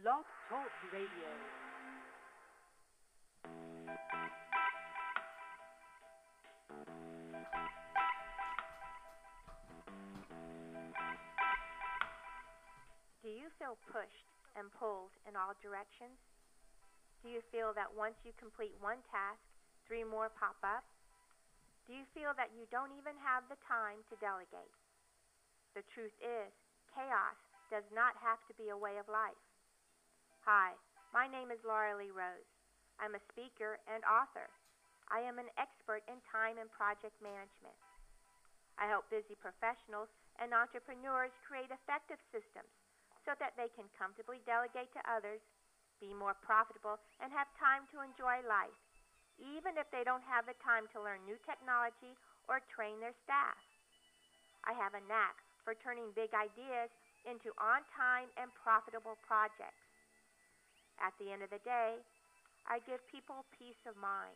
Blog Talk Radio. Do you feel pushed and pulled in all directions? Do you feel that once you complete one task, 3 more pop up? Do you feel that you don't even have the time to delegate? The truth is, chaos does not have to be a way of life. Hi, my name is Laura Lee Rose. I'm a speaker and author. I am an expert in time and project management. I help busy professionals and entrepreneurs create effective systems so that they can comfortably delegate to others, be more profitable, and have time to enjoy life, even if they don't have the time to learn new technology or train their staff. I have a knack for turning big ideas into on-time and profitable projects. At the end of the day, I give people peace of mind.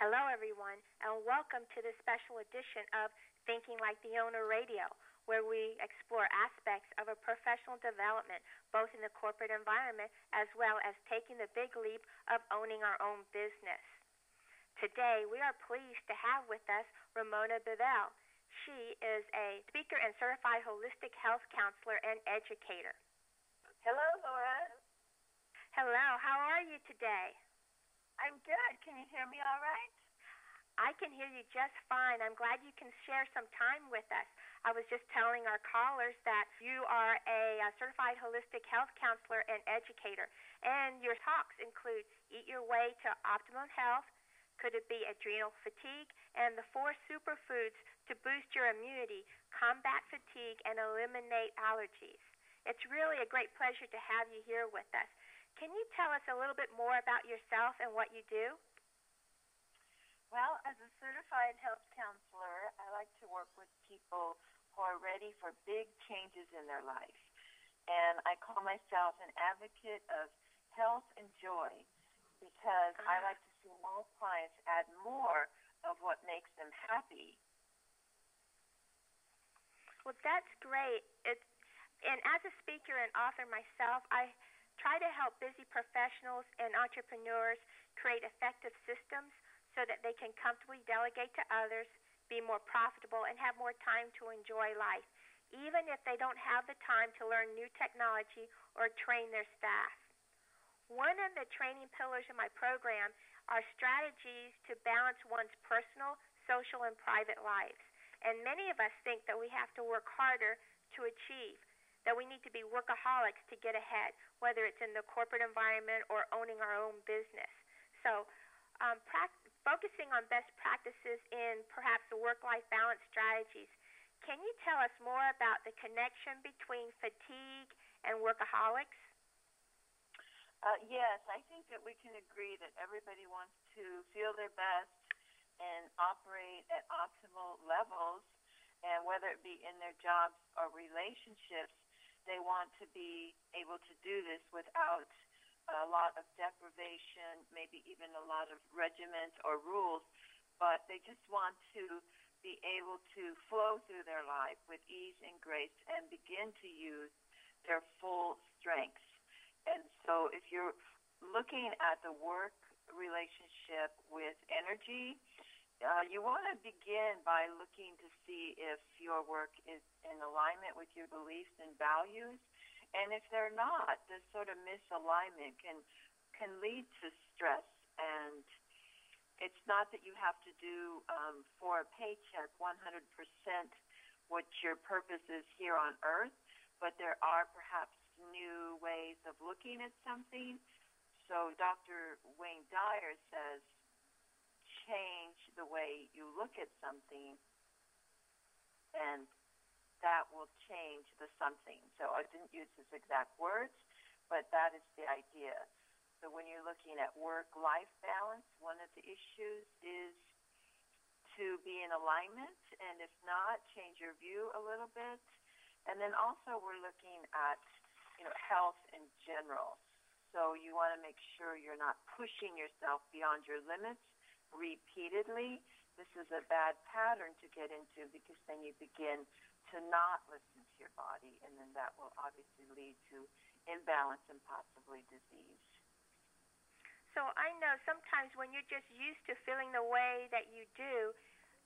Hello, everyone, and welcome to this special edition of Thinking Like the Owner Radio, where we explore aspects of a professional development, both in the corporate environment as well as taking the big leap of owning our own business. Today, we are pleased to have with us Ramona Bevell. She is a speaker and certified holistic health counselor and educator. Hello, Laura. Hello, how are you today? I'm good. Can you hear me all right? I can hear you just fine. I'm glad you can share some time with us. I was just telling our callers that you are a certified holistic health counselor and educator, and your talks include Eat Your Way to Optimum Health, Could It Be Adrenal Fatigue, and the 4 superfoods to boost your immunity, combat fatigue, and eliminate allergies. It's really a great pleasure to have you here with us. Can you tell us a little bit more about yourself and what you do? Well, as a certified health counselor, I like to work with people who are ready for big changes in their life. And I call myself an advocate of health and joy because I like to see more clients add more of what makes them happy. Well, that's great. And as a speaker and author myself, I try to help busy professionals and entrepreneurs create effective systems so that they can comfortably delegate to others, be more profitable, and have more time to enjoy life, even if they don't have the time to learn new technology or train their staff. One of the training pillars in my program are strategies to balance one's personal, social, and private lives. And many of us think that we have to work harder to achieve, that we need to be workaholics to get ahead, whether it's in the corporate environment or owning our own business. So focusing on best practices in perhaps the work-life balance strategies, can you tell us more about the connection between fatigue and workaholics? Yes, I think that we can agree that everybody wants to feel their best and operate at optimal levels, and whether it be in their jobs or relationships, they want to be able to do this without a lot of deprivation, maybe even a lot of regiments or rules, but they just want to be able to flow through their life with ease and grace and begin to use their full strengths. And so if you're looking at the work relationship with energy, you want to begin by looking to see if your work is in alignment with your beliefs and values. And if they're not, this sort of misalignment can lead to stress. And it's not that you have to do for a paycheck 100% what your purpose is here on earth, but there are perhaps new ways of looking at something. So Dr. Wayne Dyer says, change the way you look at something, and that will change the something. So I didn't use his exact words, but that is the idea. So when you're looking at work-life balance, one of the issues is to be in alignment, and if not, change your view a little bit. And then also we're looking at, health in general. So you want to make sure you're not pushing yourself beyond your limits repeatedly. This is a bad pattern to get into because then you begin to not listen to your body, and then that will obviously lead to imbalance and possibly disease. So I know sometimes when you're just used to feeling the way that you do,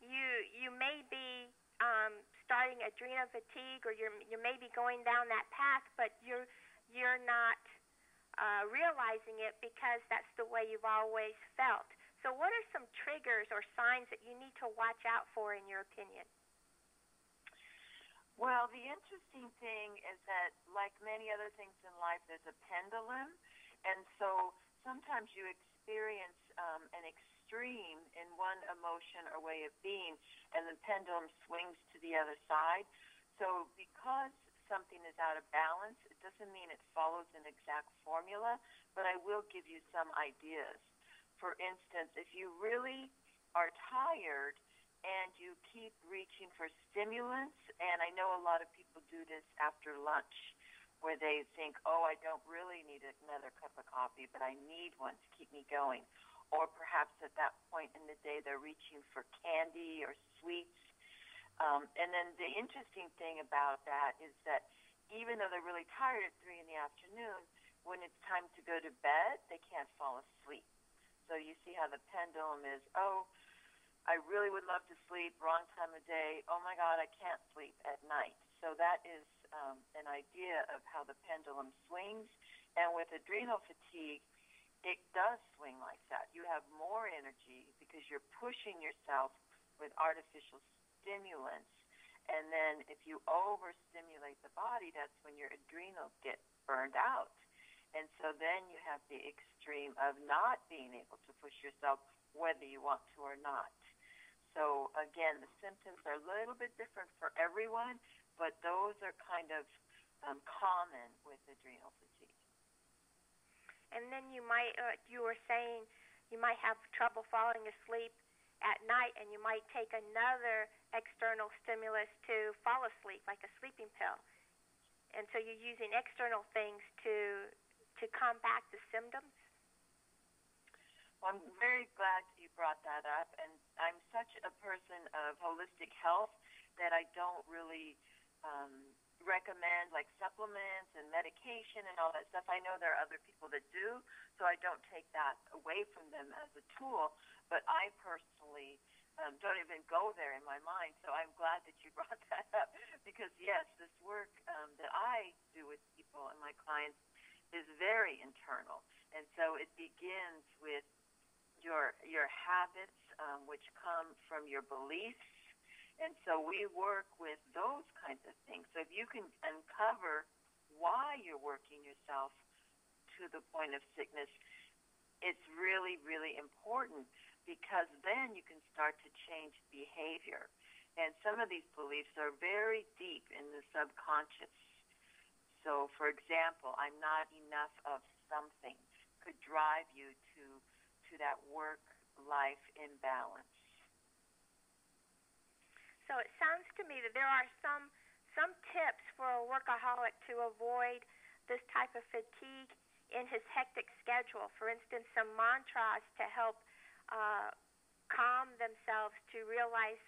you may be starting adrenal fatigue, or you may be going down that path, but you're not realizing it because that's the way you've always felt. So what are some triggers or signs that you need to watch out for, in your opinion? Well, the interesting thing is that, like many other things in life, there's a pendulum, and so sometimes you experience an extreme in one emotion or way of being, and the pendulum swings to the other side. So because something is out of balance, it doesn't mean it follows an exact formula, but I will give you some ideas. For instance, if you really are tired and you keep reaching for stimulants, and I know a lot of people do this after lunch, where they think, oh, I don't really need another cup of coffee, but I need one to keep me going. Or perhaps at that point in the day they're reaching for candy or sweets. And then the interesting thing about that is that even though they're really tired at 3 in the afternoon, when it's time to go to bed, they can't fall asleep. So you see how the pendulum is, oh, I really would love to sleep, wrong time of day, oh my God, I can't sleep at night. So that is an idea of how the pendulum swings. And with adrenal fatigue, it does swing like that. You have more energy because you're pushing yourself with artificial stimulants. And then if you overstimulate the body, that's when your adrenals get burned out. And so then you have the extreme of not being able to push yourself whether you want to or not. So again, the symptoms are a little bit different for everyone, but those are kind of common with adrenal fatigue. And then you might, you were saying, you might have trouble falling asleep at night, and you might take another external stimulus to fall asleep, like a sleeping pill. And so you're using external things to combat the symptoms? Well, I'm very glad you brought that up, and I'm such a person of holistic health that I don't really recommend like supplements and medication and all that stuff. I know there are other people that do, so I don't take that away from them as a tool, but I personally don't even go there in my mind, so I'm glad that you brought that up because, yes, this work that I do with people and my clients is very internal, and so it begins with your habits, which come from your beliefs. And so we work with those kinds of things. So if you can uncover why you're working yourself to the point of sickness, it's really, really important because then you can start to change behavior. And some of these beliefs are very deep in the subconscious. So, for example, I'm not enough of something could drive you to that work-life imbalance. So it sounds to me that there are some tips for a workaholic to avoid this type of fatigue in his hectic schedule. For instance, some mantras to help calm themselves to realize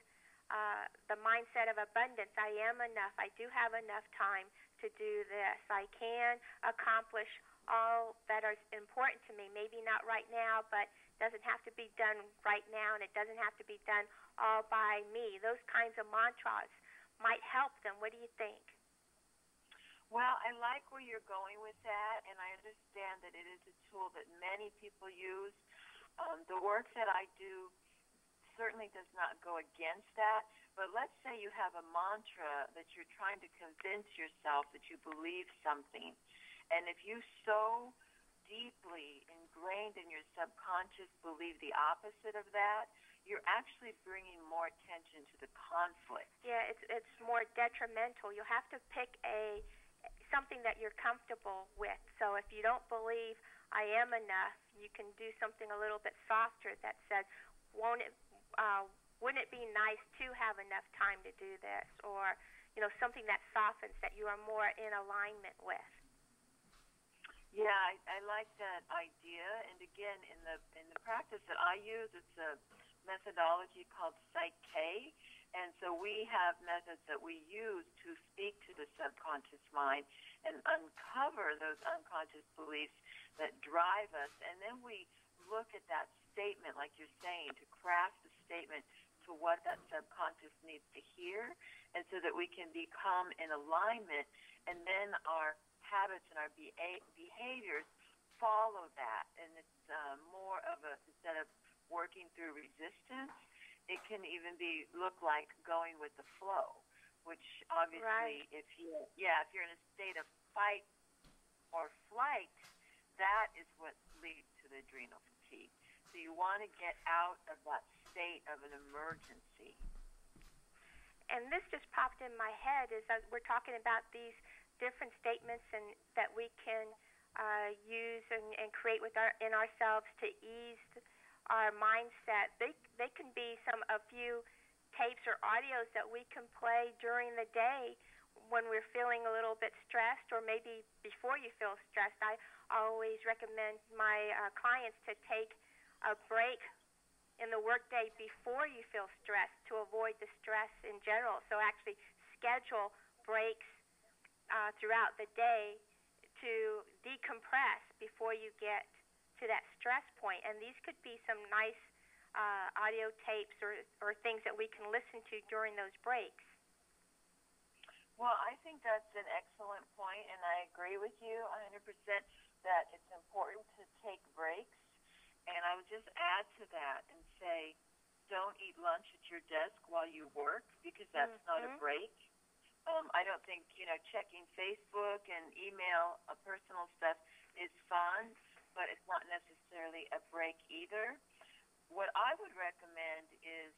the mindset of abundance. I am enough. I do have enough time to do this. I can accomplish all that is important to me. Maybe not right now, but it doesn't have to be done right now, and it doesn't have to be done all by me. Those kinds of mantras might help them. What do you think? Well, I like where you're going with that, and I understand that it is a tool that many people use. The work that I do certainly does not go against that, but let's say you have a mantra that you're trying to convince yourself that you believe something. And if you so deeply ingrained in your subconscious believe the opposite of that, you're actually bringing more attention to the conflict. Yeah, it's more detrimental. You'll have to pick something that you're comfortable with. So if you don't believe I am enough, you can do something a little bit softer that says, wouldn't it be nice to have enough time to do this? Or, something that softens, that you are more in alignment with. Yeah, I like that idea. And again, in the practice that I use, it's a methodology called Psych-K. And so we have methods that we use to speak to the subconscious mind and uncover those unconscious beliefs that drive us. And then we look at that statement, like you're saying, to craft the statement to what that subconscious needs to hear, and so that we can become in alignment, and then our habits and our behaviors follow that. And it's more of a, instead of working through resistance, it can even look like going with the flow, which obviously, Right. if you're in a state of fight or flight, that is what leads to the adrenal fatigue. So you want to get out of that state of an emergency. And this just popped in my head as we're talking about these different statements and that we can use and create in ourselves to ease our mindset. They can be a few tapes or audios that we can play during the day when we're feeling a little bit stressed, or maybe before you feel stressed. I always recommend my clients to take a break in the workday before you feel stressed to avoid the stress in general. So actually schedule breaks throughout the day to decompress before you get to that stress point. And these could be some nice audio tapes or things that we can listen to during those breaks. Well, I think that's an excellent point, and I agree with you 100% that it's important to take breaks. And I would just add to that and say, don't eat lunch at your desk while you work, because that's not a break. I don't think, checking Facebook and email personal stuff is fun, but it's not necessarily a break either. What I would recommend is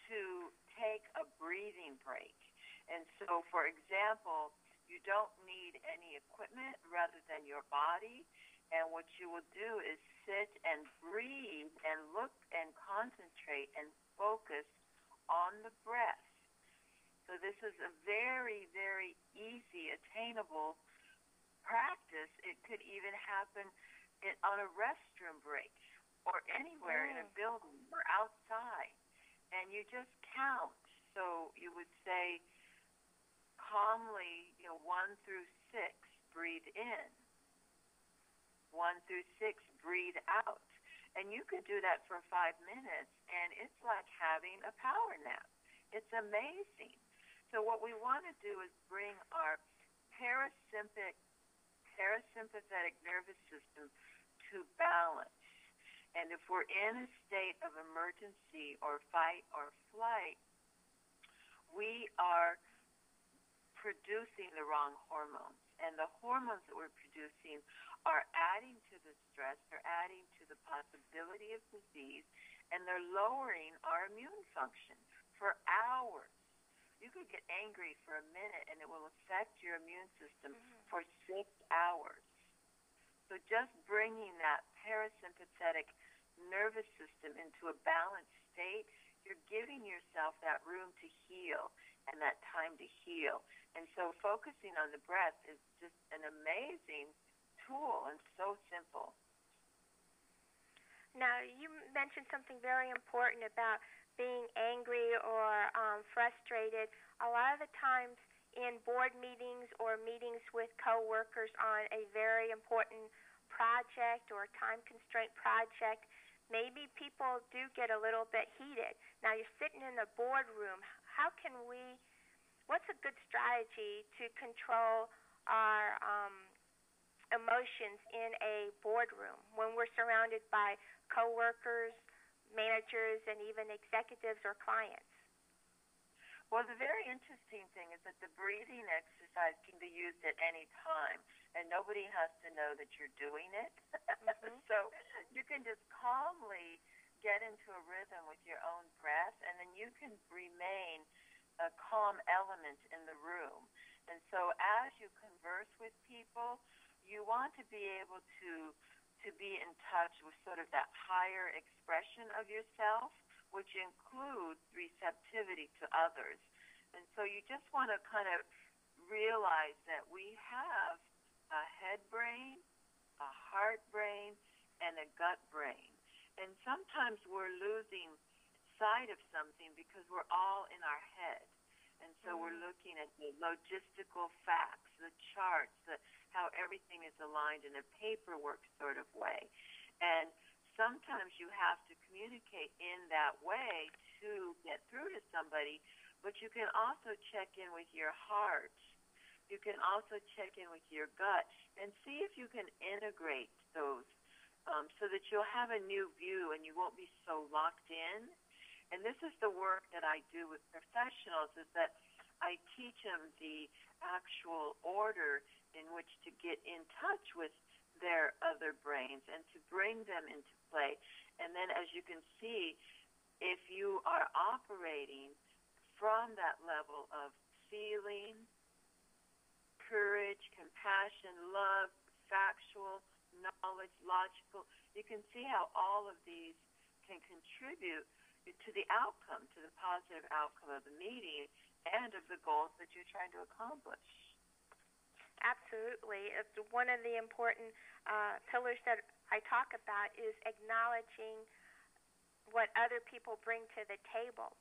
to take a breathing break. And so, for example, you don't need any equipment rather than your body. And what you will do is sit and breathe and look and concentrate and focus on the breath. So this is a very, very easy, attainable practice. It could even happen on a restroom break or anywhere in a building or outside. And you just count. So you would say calmly, 1 through 6, breathe in. 1 through 6, breathe out. And you could do that for 5 minutes, and it's like having a power nap. It's amazing. So what we want to do is bring our parasympathetic nervous system to balance. And if we're in a state of emergency or fight or flight, we are producing the wrong hormones. And the hormones that we're producing are adding to the stress, they're adding to the possibility of disease, and they're lowering our immune function for hours. You could get angry for a minute, and it will affect your immune system for 6 hours. So just bringing that parasympathetic nervous system into a balanced state, you're giving yourself that room to heal and that time to heal. And so focusing on the breath is just an amazing tool and so simple. Now, you mentioned something very important about being angry or frustrated. A lot of the times in board meetings or meetings with coworkers on a very important project or time constraint project, maybe people do get a little bit heated. Now, you're sitting in the boardroom. What's a good strategy to control our emotions in a boardroom when we're surrounded by coworkers, managers, and even executives or clients? Well, the very interesting thing is that the breathing exercise can be used at any time, and nobody has to know that you're doing it. So you can just calmly get into a rhythm with your own breath, and then you can remain a calm element in the room. And so as you converse with people, you want to be able to be in touch with sort of that higher expression of yourself, which includes receptivity to others. And so you just want to kind of realize that we have a head brain a heart brain, and a gut brain. And sometimes we're losing sight of something because we're all in our head. And so we're looking at the logistical facts, the charts, how everything is aligned in a paperwork sort of way. And sometimes you have to communicate in that way to get through to somebody, but you can also check in with your heart. You can also check in with your gut and see if you can integrate those so that you'll have a new view and you won't be so locked in. And this is the work that I do with professionals, is that I teach them the actual order in which to get in touch with their other brains and to bring them into play. And then, as you can see, if you are operating from that level of feeling, courage, compassion, love, factual, knowledge, logical, you can see how all of these can contribute to the outcome, to the positive outcome of the meeting and of the goals that you're trying to accomplish. Absolutely. It's one of the important pillars that I talk about is acknowledging what other people bring to the table.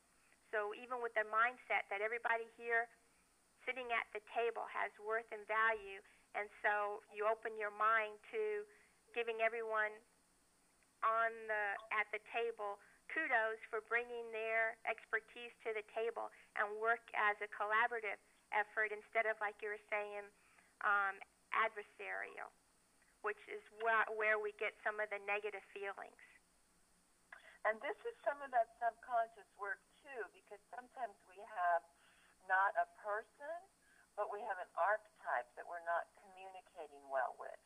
So even with the mindset that everybody here sitting at the table has worth and value, and so you open your mind to giving everyone at the table kudos for bringing their expertise to the table and work as a collaborative effort instead of, like you were saying, adversarial, which is where we get some of the negative feelings. And this is some of that subconscious work, too, because sometimes we have not a person, but we have an archetype that we're not communicating well with.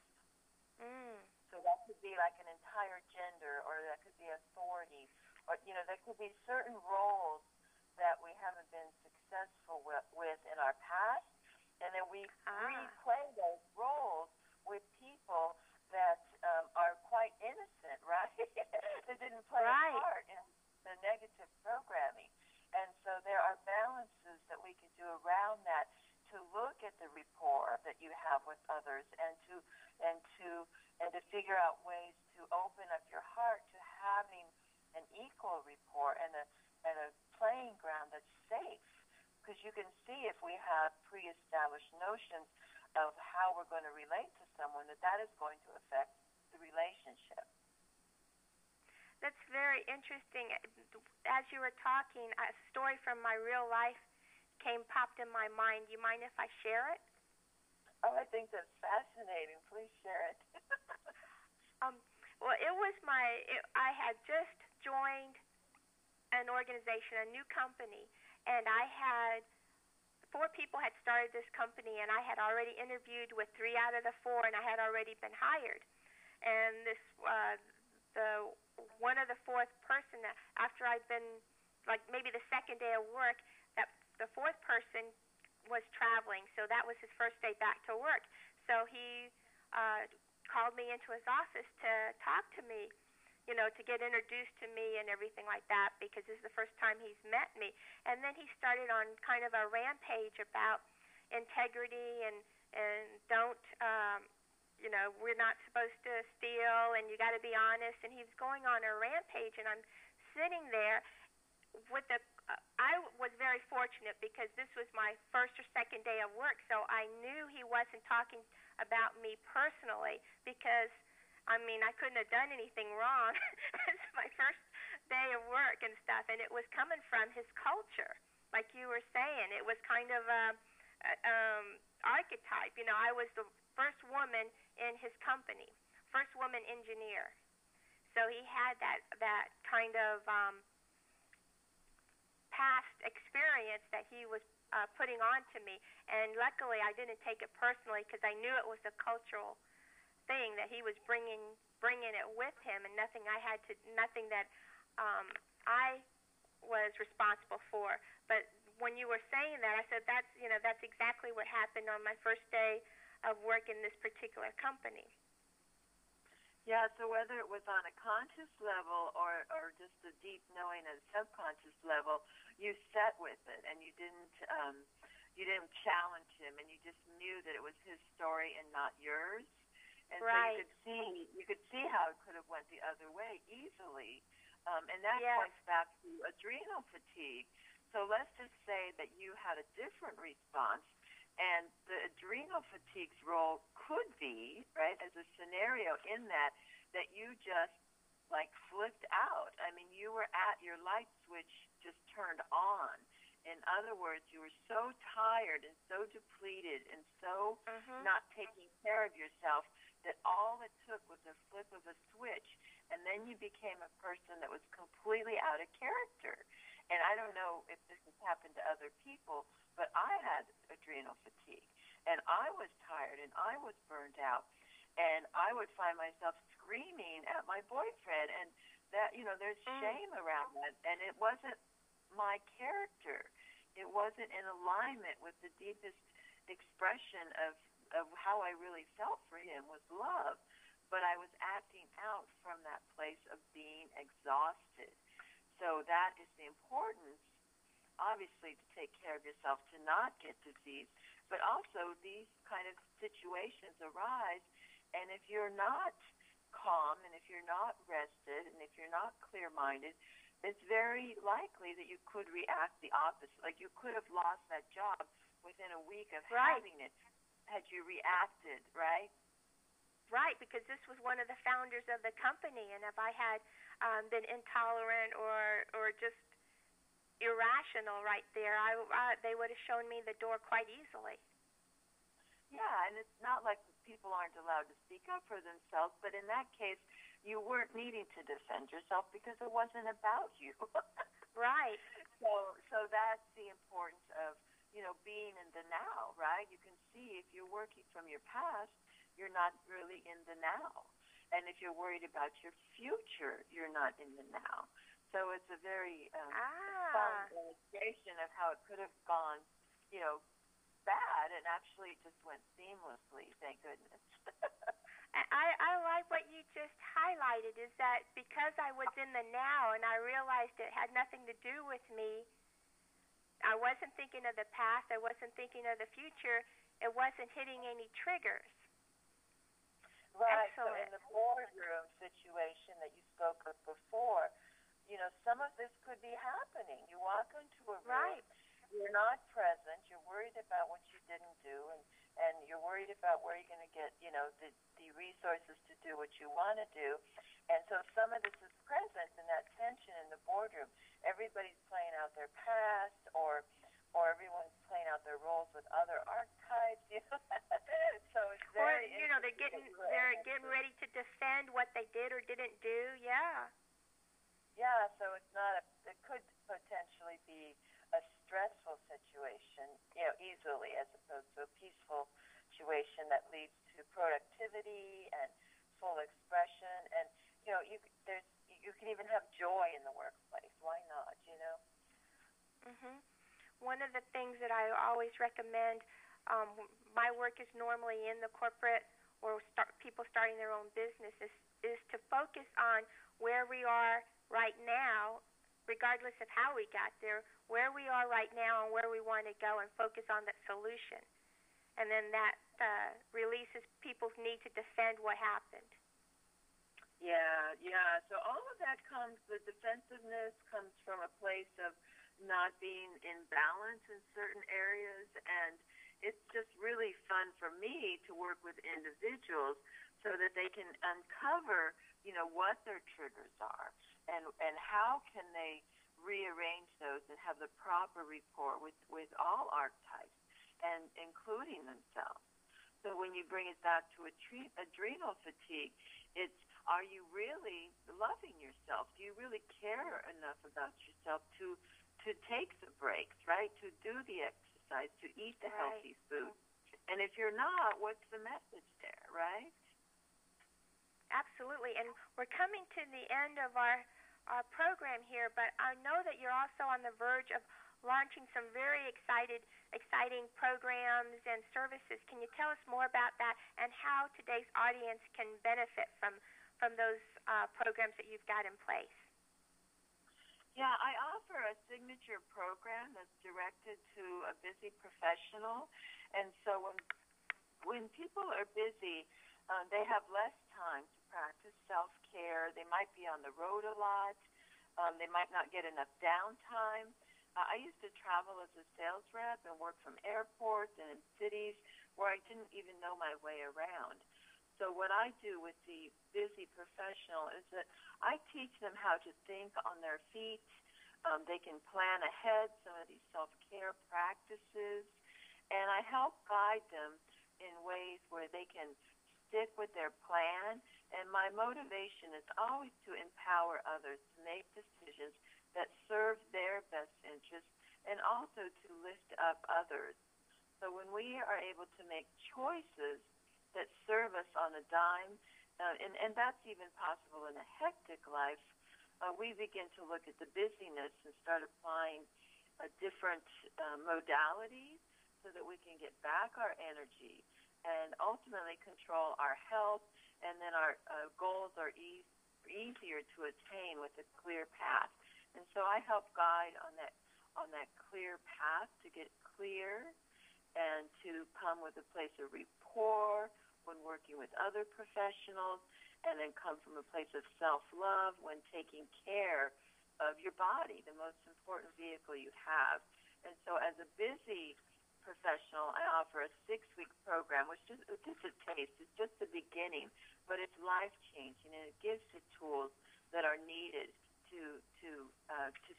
So that could be like an entire gender, or that could be authority, or, there could be certain roles that we haven't been successful with in our past, and then we replay those roles with people that are quite innocent, right? That didn't play a part in the negative programming. And so there are balances that we can do around that to look at the rapport that you have with others and to figure out ways to open up your heart to having an equal rapport and a playing ground that's safe. Because you can see if we have pre-established notions of how we're going to relate to someone, that is going to affect the relationship. That's very interesting. As you were talking, a story from my real life popped in my mind. You mind if I share it? Oh, I think that's fascinating. Please share it. Well, I had just joined an organization, a new company, and I had 4 people had started this company, and I had already interviewed with 3 out of the 4, and I had already been hired. And this, one of the 4th person, after I'd been, like maybe the second day of work, that the 4th person was traveling, so that was his first day back to work. So he called me into his office to talk to me, to get introduced to me and everything like that, because this is the first time he's met me. And then he started on kind of a rampage about integrity and don't, we're not supposed to steal and you got to be honest. And he's going on a rampage, and I'm sitting there with I was very fortunate because this was my first or second day of work, so I knew he wasn't talking about me personally because, I couldn't have done anything wrong. It's my first day of work and stuff, and it was coming from his culture, like you were saying. It was kind of a archetype. I was the first woman in his company, first woman engineer. So he had that kind of past experience that he was putting on to me, and luckily I didn't take it personally because I knew it was a cultural thing that he was bringing it with him, and nothing that I was responsible for. But when you were saying that, I said that's exactly what happened on my first day of work in this particular company. Yeah, so whether it was on a conscious level or just a deep knowing at a subconscious level, you sat with it and you didn't challenge him, and you just knew that it was his story and not yours. And so Right. you could see how it could have went the other way easily. And that Yes. points back to adrenal fatigue. So let's just say that you had a different response, and the adrenal fatigue's role could be, right, as a scenario in that you just like flipped out. I mean, you were at your light switch just turned on. In other words, you were so tired and so depleted and so not taking care of yourself that all it took was a flip of a switch, and then you became a person that was completely out of character. And I don't know if this has happened to other people, but I had adrenal fatigue, and I was tired, and I was burned out, and I would find myself screaming at my boyfriend, and that, there's shame around that, and it wasn't my character. It wasn't in alignment with the deepest expression of how I really felt for him was love, but I was acting out from that place of being exhausted. So that is the importance, obviously, to take care of yourself, to not get disease, but also these kind of situations arise, and if you're not calm, and if you're not rested, and if you're not clear-minded, it's very likely that you could react the opposite. Like you could have lost that job within a week of having it had you reacted, right? Right, because this was one of the founders of the company, and if I had been intolerant or just irrational right there, they would have shown me the door quite easily. Yeah, and it's not like people aren't allowed to speak up for themselves, but in that case, you weren't needing to defend yourself because it wasn't about you. Right. So that's the importance of, being in the now, right? You can see if you're working from your past, you're not really in the now. And if you're worried about your future, you're not in the now. So it's a very fun illustration of how it could have gone, bad, and actually it just went seamlessly, thank goodness. I like what you just highlighted, is that because I was in the now and I realized it had nothing to do with me, I wasn't thinking of the past, I wasn't thinking of the future, it wasn't hitting any triggers. Right, Excellent. So in the boardroom situation that you spoke of before, some of this could be happening. You walk into a room, right. You're not present, you're worried about what you didn't do, and you're worried about where you're going to get, the resources to do what you want to do. And so some of this is present in that tension in the boardroom. Everybody's playing out their past, or everyone's playing out their roles with other archetypes. So it's very they're getting ready to defend what they did or didn't do. Yeah. Yeah, so it's not it could potentially be a stressful situation, easily, as opposed to a peaceful situation that leads to productivity and full expression, and you can even have joy in the workplace. Why not? One of the things that I always recommend, my work is normally in the corporate or people starting their own business, is to focus on where we are right now, regardless of how we got there, where we are right now and where we want to go, and focus on that solution. And then that releases people's need to defend what happened. Yeah. So all of that the defensiveness comes from a place of not being in balance in certain areas, and it's just really fun for me to work with individuals so that they can uncover, what their triggers are, and how can they rearrange those and have the proper rapport with all archetypes, and including themselves. So when you bring it back to adrenal fatigue, it's, are you really loving yourself? Do you really care enough about yourself to take the breaks, right? To do the exercise, to eat the healthy food. And if you're not, what's the message there, right? Absolutely. And we're coming to the end of our program here, but I know that you're also on the verge of launching some very exciting programs and services. Can you tell us more about that and how today's audience can benefit from those programs that you've got in place? Yeah, I offer a signature program that's directed to a busy professional. And so when people are busy, They have less time to practice self-care. They might be on the road a lot. They might not get enough downtime. I used to travel as a sales rep and work from airports and in cities where I didn't even know my way around. So what I do with the busy professional is that I teach them how to think on their feet. They can plan ahead some of these self-care practices, and I help guide them in ways where they can stick with their plan. And my motivation is always to empower others to make decisions that serve their best interests and also to lift up others. So when we are able to make choices that serve us on a dime, and that's even possible in a hectic life, we begin to look at the busyness and start applying different modalities so that we can get back our energy and ultimately control our health, and then our goals are easier to attain with a clear path. And so I help guide on that clear path to get clear and to come with a place of rapport when working with other professionals, and then come from a place of self-love when taking care of your body, the most important vehicle you have. And so as a busy professional, I offer a 6-week program, which is just a taste. It's just the beginning, but it's life-changing, and it gives the tools that are needed to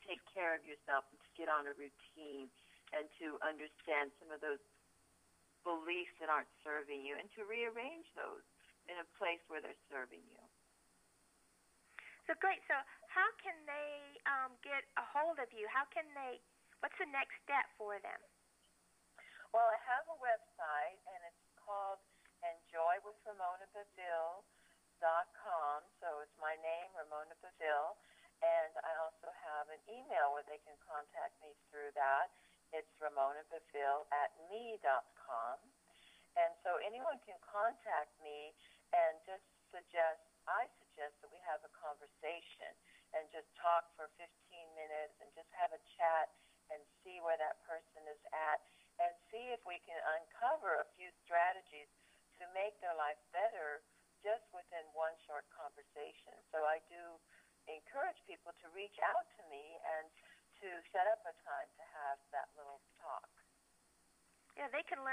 take care of yourself and to get on a routine and to understand some of those beliefs that aren't serving you and to rearrange those in a place where they're serving you. So great. So how can they get a hold of you? What's the next step for them? Well, I have a website, and it's called enjoywithramonabeville.com. So it's my name, Ramona Beville, and I also have an email where they can contact me through that. It's ramonabeville@me.com. And so anyone can contact me and just I suggest that we have a conversation and just talk for 15 minutes and just have a chat and see where that person is at, and see if we can uncover a few strategies to make their life better just within one short conversation. So I do encourage people to reach out to me and to set up a time to have that little talk. Yeah, you can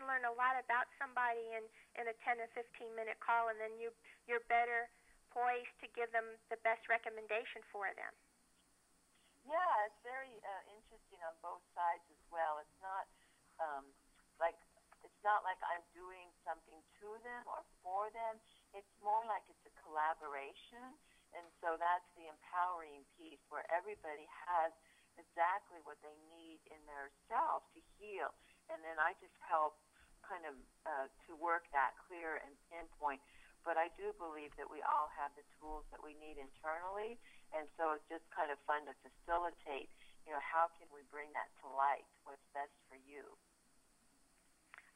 learn a lot about somebody in a 10 or 15-minute call, and then you're better poised to give them the best recommendation for them. Yeah, it's very interesting on both sides as well. It's not like I'm doing something to them or for them. It's more like it's a collaboration, and so that's the empowering piece where everybody has exactly what they need in their self to heal, and then I just help kind of to work that clear and pinpoint. But I do believe that we all have the tools that we need internally, and so it's just kind of fun to facilitate, how can we bring that to light, what's best for you.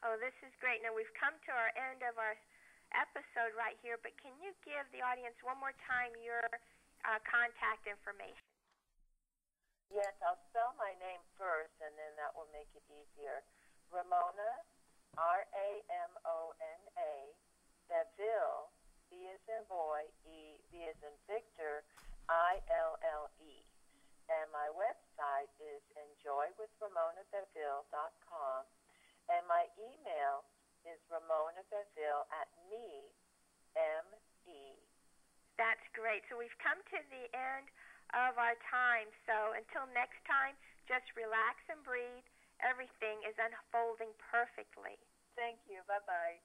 Oh, this is great. Now, we've come to our end of our episode right here, but can you give the audience one more time your contact information? Yes, I'll spell my name first, and then that will make it easier. Ramona, Ramona, Beville, B as in boy, E, V as in Victor, ILLE. And my website is enjoywithramonabeville.com, and my email is ramonabeville@me, M-E. That's great. So we've come to the end of our time. So until next time, just relax and breathe. Everything is unfolding perfectly. Thank you. Bye-bye.